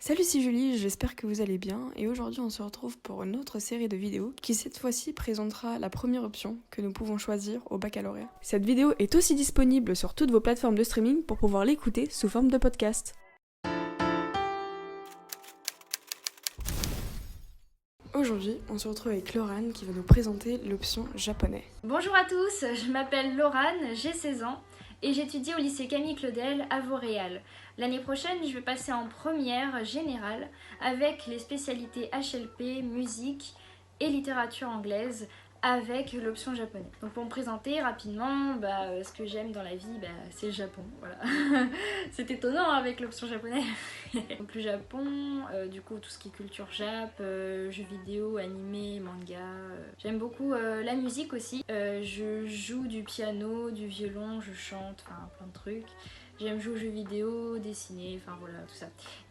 Salut, c'est Julie, j'espère que vous allez bien et aujourd'hui on se retrouve pour une autre série de vidéos qui cette fois-ci présentera la première option que nous pouvons choisir au baccalauréat. Cette vidéo est aussi disponible sur toutes vos plateformes de streaming pour pouvoir l'écouter sous forme de podcast. Aujourd'hui, on se retrouve avec Laurane qui va nous présenter l'option japonais. Bonjour à tous, je m'appelle Laurane, j'ai 16 ans et j'étudie au lycée Camille Claudel à Vauréal. L'année prochaine, je vais passer en première générale avec les spécialités HLP, musique et littérature anglaise avec l'option japonais. Donc pour me présenter rapidement, ce que j'aime dans la vie, c'est le Japon. Voilà. C'est étonnant avec l'option japonais. Donc le Japon, du coup tout ce qui est culture jap, jeux vidéo, animé, manga. J'aime beaucoup la musique aussi. Je joue du piano, du violon, je chante, enfin plein de trucs. J'aime jouer aux jeux vidéo, dessiner, enfin voilà, tout ça.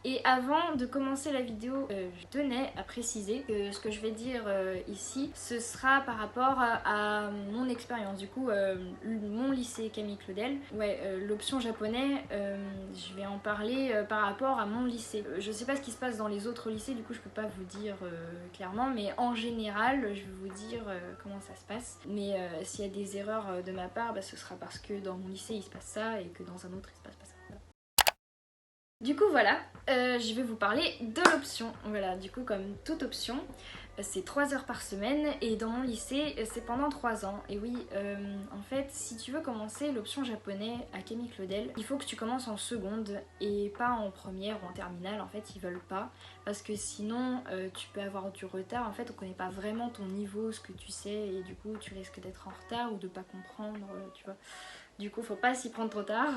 Et avant de commencer la vidéo, je tenais à préciser que ce que je vais dire ici, ce sera par rapport à mon expérience. Du coup, mon lycée Camille Claudel, l'option japonais, je vais en parler par rapport à mon lycée. Je sais pas ce qui se passe dans les autres lycées, du coup je peux pas vous dire clairement, mais en général, je vais vous dire comment ça se passe. Mais s'il y a des erreurs de ma part, ce sera parce que dans mon lycée il se passe ça et que dans un autre il se passe pas ça. Voilà. Du coup voilà, je vais vous parler de l'option. Voilà, du coup comme toute option, c'est 3 heures par semaine et dans mon lycée c'est pendant 3 ans. Et oui, en fait si tu veux commencer l'option japonais à Camille Claudel, il faut que tu commences en seconde et pas en première ou en terminale. En fait ils veulent pas parce que sinon tu peux avoir du retard. En fait on connaît pas vraiment ton niveau, ce que tu sais, et du coup tu risques d'être en retard ou de pas comprendre, tu vois. Du coup, faut pas s'y prendre trop tard.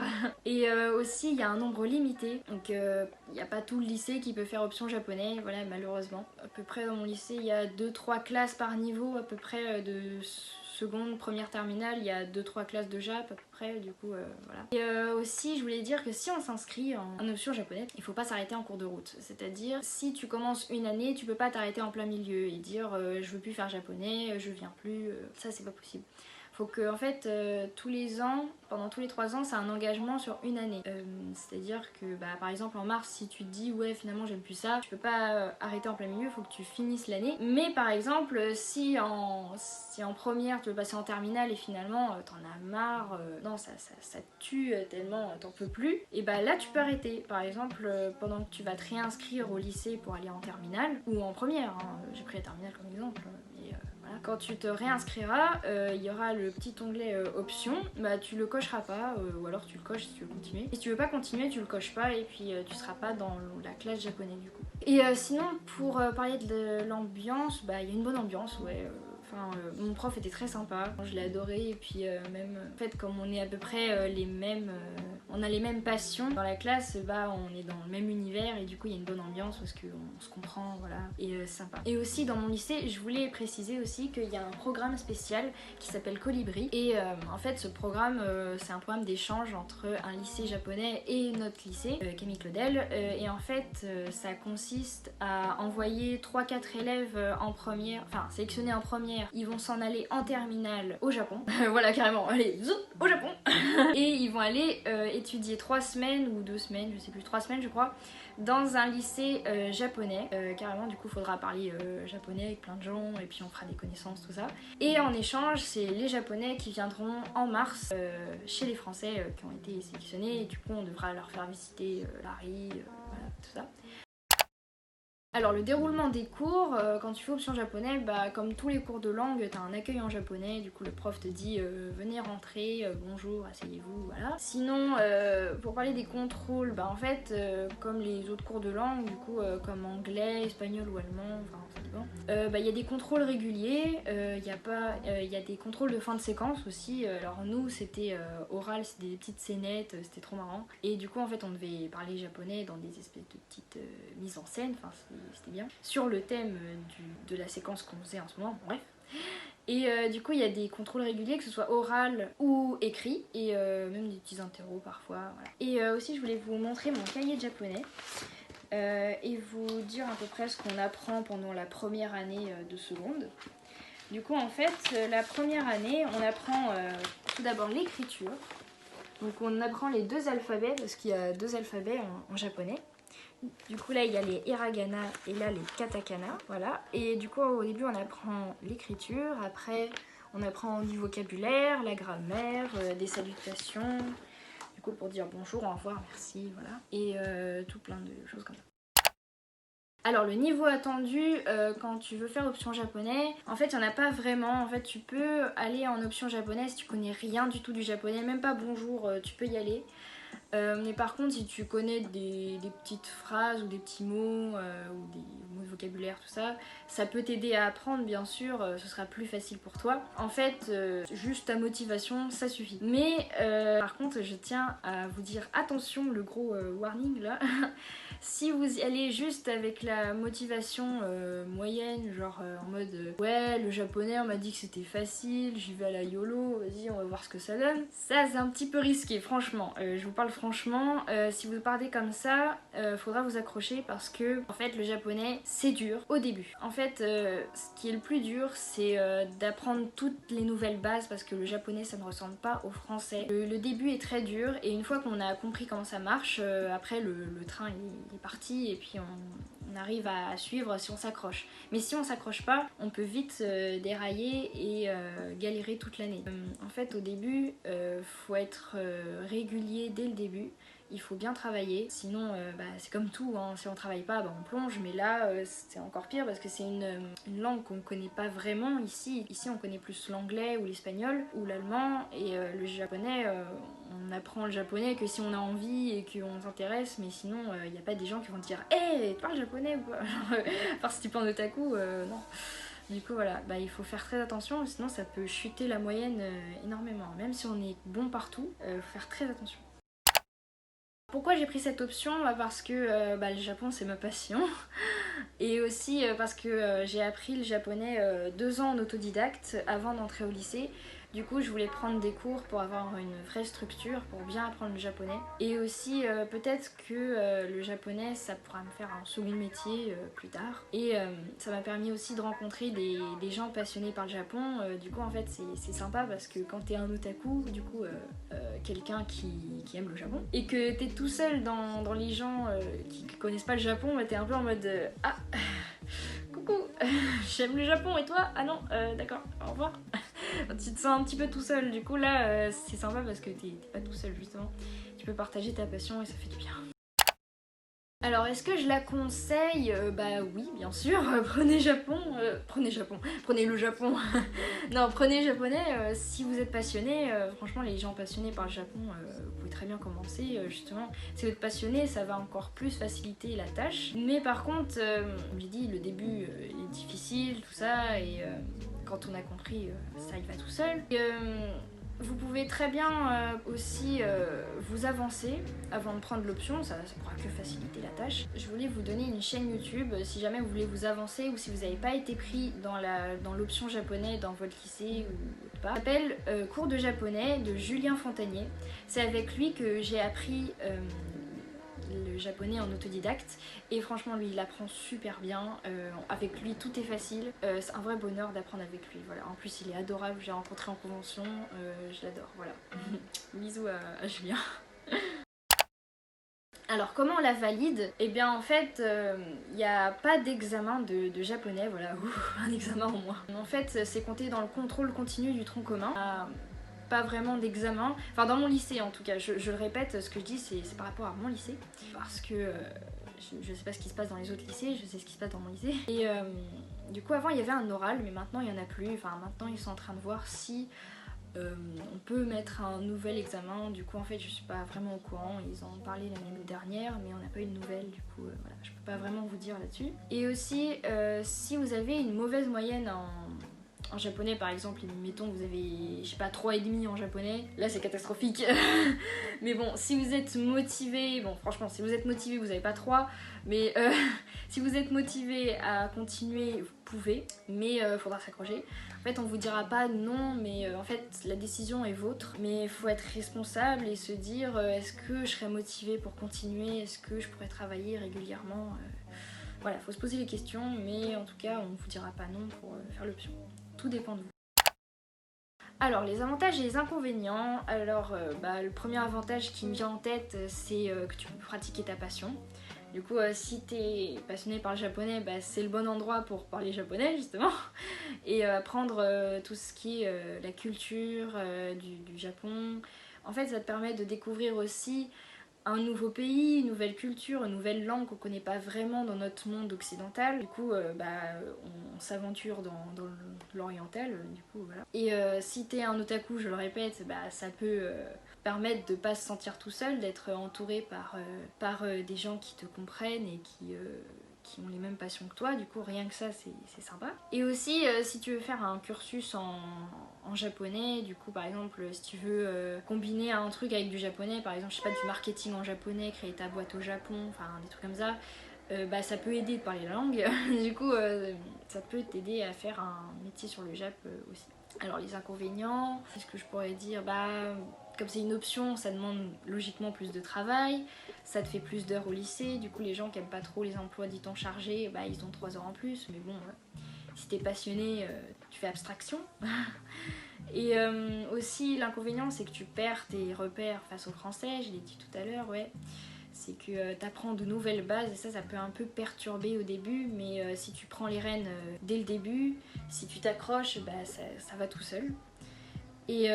Et aussi, il y a un nombre limité. Donc, il n'y a pas tout le lycée qui peut faire option japonais. Voilà, malheureusement. À peu près dans mon lycée, il y a 2-3 classes par niveau. À peu près de seconde, première, terminale. Il y a 2-3 classes de Jap à peu près. Du coup, voilà. Et aussi, je voulais dire que si on s'inscrit en option japonaise, il faut pas s'arrêter en cours de route. C'est-à-dire, si tu commences une année, tu peux pas t'arrêter en plein milieu et dire je veux plus faire japonais, je viens plus. Ça, c'est pas possible. Faut que en fait tous les ans, pendant tous les 3 ans, c'est un engagement sur une année. C'est-à-dire que par exemple en mars, si tu te dis ouais finalement j'aime plus ça, tu peux pas arrêter en plein milieu, faut que tu finisses l'année. Mais par exemple si en première tu veux passer en terminale et finalement t'en as marre, non ça te tue tellement t'en peux plus, et là tu peux arrêter. Par exemple pendant que tu vas te réinscrire au lycée pour aller en terminale ou en première, hein, j'ai pris la terminale comme exemple. Quand tu te réinscriras, il y aura le petit onglet options, tu le cocheras pas, ou alors tu le coches si tu veux continuer. Et si tu veux pas continuer, tu le coches pas et puis tu seras pas dans la classe japonais du coup. Et sinon, pour parler de l'ambiance, il y a une bonne ambiance, ouais. Mon prof était très sympa, je l'ai adoré, et puis même en fait comme on est à peu près les mêmes, on a les mêmes passions dans la classe, on est dans le même univers et du coup il y a une bonne ambiance parce qu'on se comprend, voilà, et sympa. Et aussi dans mon lycée, je voulais préciser aussi qu'il y a un programme spécial qui s'appelle Colibri, et en fait ce programme c'est un programme d'échange entre un lycée japonais et notre lycée, Camille Claudel, et en fait ça consiste à envoyer 3-4 élèves en première, enfin sélectionnés en première, ils vont s'en aller en terminale au Japon. Voilà, carrément, allez, zoup, au Japon. Et ils vont aller étudier 3 semaines ou 2 semaines, je sais plus, 3 semaines je crois, dans un lycée japonais. Carrément, du coup, il faudra parler japonais avec plein de gens et puis on fera des connaissances, tout ça. Et en échange, c'est les Japonais qui viendront en mars chez les Français qui ont été sélectionnés, et du coup, on devra leur faire visiter la rue, voilà, tout ça. Alors le déroulement des cours, quand tu fais option japonais, comme tous les cours de langue, t'as un accueil en japonais, du coup le prof te dit venez rentrer, bonjour, asseyez-vous, voilà. Sinon, pour parler des contrôles, en fait, comme les autres cours de langue, du coup comme anglais, espagnol ou allemand, enfin ça dépend, y a des contrôles réguliers, y a des contrôles de fin de séquence aussi. Alors nous c'était oral, c'était des petites scénettes, c'était trop marrant. Et du coup en fait on devait parler japonais dans des espèces de petites mises en scène, enfin c'était bien, sur le thème de la séquence qu'on faisait en ce moment, bref. Et du coup il y a des contrôles réguliers, que ce soit oral ou écrit, et même des petits interros parfois, voilà. Et aussi je voulais vous montrer mon cahier de japonais et vous dire à peu près ce qu'on apprend pendant la première année de seconde. Du coup en fait la première année on apprend tout d'abord l'écriture. Donc on apprend les 2 alphabets, parce qu'il y a 2 alphabets en japonais. Du coup là il y a les hiragana et là les katakana, voilà. Et du coup au début on apprend l'écriture, après on apprend du vocabulaire, la grammaire, des salutations, du coup pour dire bonjour, au revoir, merci, voilà. Et tout plein de choses comme ça. Alors le niveau attendu quand tu veux faire option japonais, en fait il n'y en a pas vraiment. En fait tu peux aller en option japonais si tu connais rien du tout du japonais, même pas bonjour, tu peux y aller. Mais par contre si tu connais des petites phrases ou des petits mots ou des mots de vocabulaire, tout ça, ça peut t'aider à apprendre bien sûr, ce sera plus facile pour toi. En fait juste ta motivation ça suffit. Mais par contre je tiens à vous dire attention, le gros warning là. Si vous y allez juste avec la motivation moyenne, genre en mode ouais le japonais on m'a dit que c'était facile, j'y vais à la YOLO, vas-y on va voir ce que ça donne. Ça c'est un petit peu risqué franchement, je vous parle franchement, si vous partez comme ça, faudra vous accrocher parce que en fait le japonais c'est dur au début. En fait ce qui est le plus dur c'est d'apprendre toutes les nouvelles bases parce que le japonais ça ne ressemble pas au français. Le début est très dur et une fois qu'on a compris comment ça marche, après le train il est parti et puis on arrive à suivre si on s'accroche. Mais si on s'accroche pas, on peut vite dérailler et galérer toute l'année. En fait au début, faut être régulier dès le début. Il faut bien travailler, sinon c'est comme tout, hein. Si on travaille pas on plonge, mais là c'est encore pire parce que c'est une langue qu'on ne connaît pas vraiment ici. Ici on connaît plus l'anglais ou l'espagnol ou l'allemand et le japonais, on apprend le japonais que si on a envie et qu'on s'intéresse, mais sinon il n'y a pas des gens qui vont te dire hey, tu parles japonais ou quoi à part si tu parles d'otaku, non. Du coup voilà, il faut faire très attention, sinon ça peut chuter la moyenne énormément. Même si on est bon partout, faut faire très attention. Pourquoi j'ai pris cette option? Parce que le Japon c'est ma passion et aussi parce que j'ai appris le japonais 2 ans en autodidacte avant d'entrer au lycée. Du coup je voulais prendre des cours pour avoir une vraie structure, pour bien apprendre le japonais. Et aussi peut-être que le japonais ça pourra me faire un second métier plus tard. Et ça m'a permis aussi de rencontrer des gens passionnés par le Japon. Du coup en fait c'est sympa parce que quand t'es un otaku, du coup quelqu'un qui aime le Japon, et que t'es tout seul dans les gens qui connaissent pas le Japon, t'es un peu en mode ah coucou, j'aime le Japon et toi? Ah non, d'accord, au revoir. Tu te sens un petit peu tout seul, du coup là c'est sympa parce que t'es pas tout seul justement, tu peux partager ta passion et ça fait du bien. Alors est-ce que je la conseille? Oui bien sûr, prenez le Japon. Non, prenez japonais si vous êtes passionné, franchement les gens passionnés par le Japon, vous pouvez très bien commencer justement. Si vous êtes passionné ça va encore plus faciliter la tâche. Mais par contre, comme j'ai dit, le début est difficile, tout ça, et quand on a compris ça il va tout seul. Et, vous pouvez très bien aussi vous avancer avant de prendre l'option, ça pourra que faciliter la tâche. Je voulais vous donner une chaîne YouTube si jamais vous voulez vous avancer ou si vous n'avez pas été pris dans l'option japonais dans votre lycée ou pas. Ça s'appelle Cours de japonais de Julien Fontanier. C'est avec lui que j'ai appris le japonais en autodidacte et franchement lui il apprend super bien, avec lui tout est facile, c'est un vrai bonheur d'apprendre avec lui, voilà. En plus il est adorable, j'ai rencontré en convention, je l'adore, voilà. Bisous à Julien. Alors comment on la valide? Eh bien en fait il n'y a pas d'examen de japonais, voilà. Un examen en moins. En fait c'est compté dans le contrôle continu du tronc commun. Pas vraiment d'examen, enfin dans mon lycée en tout cas, je le répète, ce que je dis c'est par rapport à mon lycée, parce que je sais pas ce qui se passe dans les autres lycées, je sais ce qui se passe dans mon lycée. Et du coup avant il y avait un oral, mais maintenant il n'y en a plus, enfin maintenant ils sont en train de voir si on peut mettre un nouvel examen. Du coup en fait je suis pas vraiment au courant, ils en ont parlé l'année dernière mais on n'a pas eu de nouvelles, du coup voilà, je peux pas vraiment vous dire là-dessus. Et aussi si vous avez une mauvaise moyenne en japonais par exemple, mettons que vous avez, je sais pas, 3,5 en japonais, là c'est catastrophique. Mais bon, si vous êtes motivé, bon franchement si vous êtes motivé vous n'avez pas 3, mais si vous êtes motivé à continuer, vous pouvez, mais faudra s'accrocher. En fait on vous dira pas non, mais en fait la décision est vôtre, mais il faut être responsable et se dire est-ce que je serais motivée pour continuer, est-ce que je pourrais travailler régulièrement, voilà, faut se poser les questions, mais en tout cas on vous dira pas non pour faire l'option. Tout dépend de vous. Alors les avantages et les inconvénients, alors le premier avantage qui me vient en tête c'est que tu peux pratiquer ta passion. Du coup, si t'es passionné par le japonais, bah, c'est le bon endroit pour parler japonais justement et apprendre tout ce qui est la culture du Japon. En fait, ça te permet de découvrir aussi un nouveau pays, une nouvelle culture, une nouvelle langue qu'on connaît pas vraiment dans notre monde occidental. Du coup, on s'aventure dans l'oriental, du coup, voilà. Et si t'es un otaku, je le répète, bah, ça peut permettre de pas se sentir tout seul, d'être entouré par des gens qui te comprennent et qui ont les mêmes passions que toi, du coup rien que ça c'est sympa. Et aussi si tu veux faire un cursus en japonais, du coup par exemple si tu veux combiner un truc avec du japonais, par exemple je sais pas du marketing en japonais, créer ta boîte au Japon, enfin des trucs comme ça, bah, ça peut aider de parler la langue, du coup ça peut t'aider à faire un métier sur le Jap aussi. Alors les inconvénients, qu'est-ce que je pourrais dire, bah comme c'est une option, ça demande logiquement plus de travail, ça te fait plus d'heures au lycée, du coup les gens qui aiment pas trop les emplois dits temps chargés, bah ils ont 3 heures en plus, mais bon, si t'es passionné, tu fais abstraction. Et aussi l'inconvénient c'est que tu perds tes repères face au français, je l'ai dit tout à l'heure, ouais. C'est que t'apprends de nouvelles bases et ça peut un peu perturber au début, mais si tu prends les rênes dès le début, si tu t'accroches, bah ça va tout seul. Et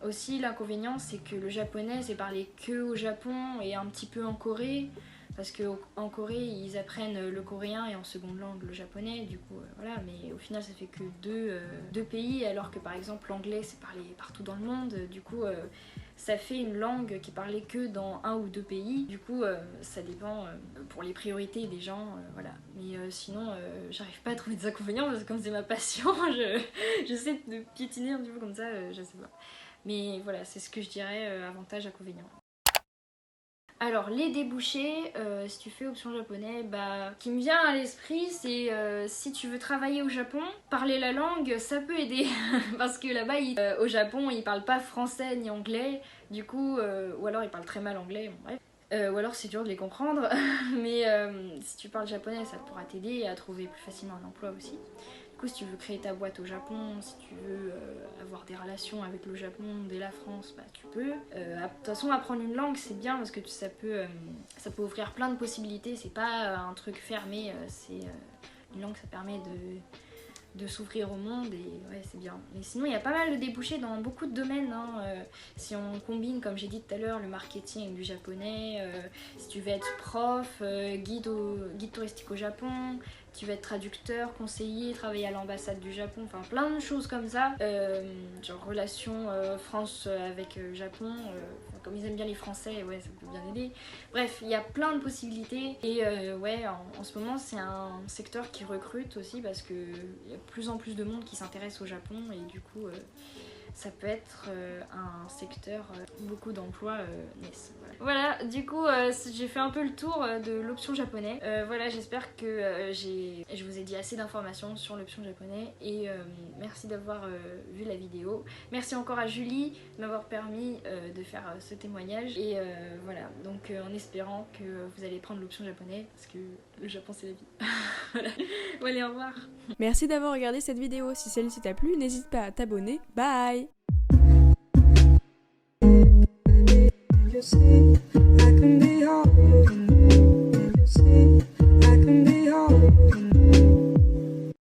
aussi l'inconvénient c'est que le japonais c'est parlé que au Japon et un petit peu en Corée, parce qu'en Corée ils apprennent le coréen et en seconde langue le japonais, du coup voilà, mais au final ça fait que deux pays, alors que par exemple l'anglais c'est parlé partout dans le monde, du coup ça fait une langue qui est parlée que dans 1 ou 2 pays, du coup ça dépend pour les priorités des gens, voilà. Mais sinon j'arrive pas à trouver des inconvénients parce que comme c'est ma passion, j'essaie de piétiner un petit peu comme ça, je sais pas. Mais voilà, c'est ce que je dirais, avantage, inconvénient. Alors les débouchés, si tu fais option japonais, bah, qui me vient à l'esprit c'est si tu veux travailler au Japon, parler la langue ça peut aider parce que là-bas au Japon ils parlent pas français ni anglais, du coup ou alors ils parlent très mal anglais, bon, bref. Ou alors c'est dur de les comprendre, mais si tu parles japonais ça pourra t'aider à trouver plus facilement un emploi aussi. Du coup, si tu veux créer ta boîte au Japon, si tu veux avoir des relations avec le Japon dès la France, bah tu peux. De toute façon, apprendre une langue, c'est bien parce que ça peut offrir plein de possibilités. C'est pas un truc fermé, c'est une langue, ça permet de s'ouvrir au monde et ouais, c'est bien. Mais sinon, il y a pas mal de débouchés dans beaucoup de domaines, hein. Si on combine, comme j'ai dit tout à l'heure, le marketing avec du japonais, si tu veux être prof, guide touristique au Japon, tu vas être traducteur, conseiller, travailler à l'ambassade du Japon, enfin plein de choses comme ça, genre relation France avec Japon, comme ils aiment bien les Français, ouais, ça peut bien aider. Bref, il y a plein de possibilités et ouais, en ce moment c'est un secteur qui recrute aussi parce qu'il y a de plus en plus de monde qui s'intéresse au Japon et du coup ça peut être un secteur où beaucoup d'emplois naissent. Voilà, du coup j'ai fait un peu le tour de l'option japonais. Voilà, j'espère que je vous ai dit assez d'informations sur l'option japonais et merci d'avoir vu la vidéo. Merci encore à Julie de m'avoir permis de faire ce témoignage et voilà, donc en espérant que vous allez prendre l'option japonais parce que le Japon c'est la vie. Voilà, bon, allez, au revoir. Merci d'avoir regardé cette vidéo. Si celle-ci t'a plu, n'hésite pas à t'abonner. Bye! You see, I can be all